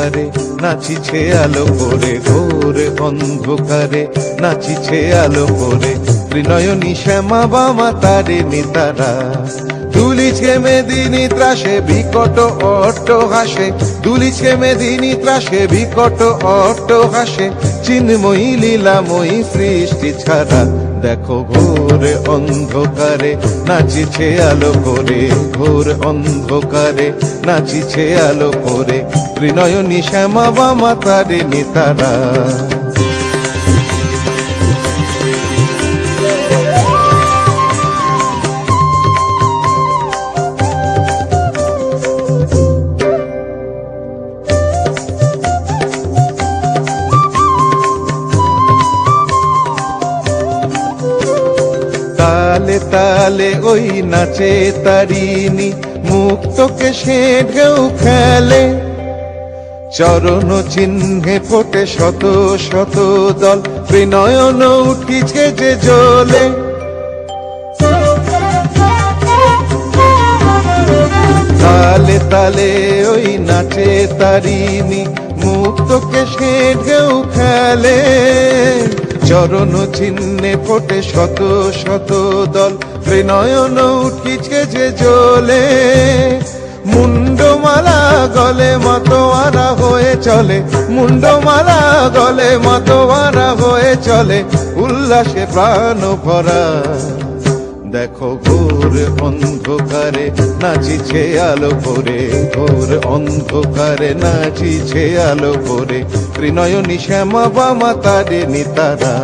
অন্ধকারে নাচিছে আলো করে, ঘোর অন্ধকারে নাচিছে আলো করে। ত্রিনয়নী শ্যামা বামা তারে নিতারা, দুলিছে মেদিনী ত্রাসে বিকট অট্ট হাসে, দুলিছে মেদিনী ত্রাসে বিকট অট্ট হাসে। চিন্ময়ী লীলাময়ী সৃষ্টি ছাড়া, দেখো ঘোর অন্ধকারে নাচিছে আলো করে, ঘোর অন্ধকারে নাচিছে আলো করে। ত্রিনয়নী শ্যামা বামা তারে নিতারা। তালে তালে ওই নাচে তারিণী, মুক্তকে সে ঢেউ খেলে। চরণ চিহ্নে ফোটে শত শত দল, ত্রিনয়ন উঠিছে যে জ্বলে। তালে তালে ওই নাচে তারিণী, মুক্তকে সে ঢেউ খেলে। চরণ চিহ্নে ফোটে শত শত দল, ত্রিনয়ন উঠিছে যে জ্বলে। মুন্ডমালা গলে মাতোয়ারা হয়ে চলে, মুন্ডমালা গলে মাতোয়ারা হয়ে চলে। উল্লাসে প্রাণ ভরা, দেখো ঘোর অন্ধকারে নাচিছে আলো করে, ঘোর অন্ধকারে নাচিছে আলো করে। ত্রিনয়নী শ্যামা বামা তারে নিতারা।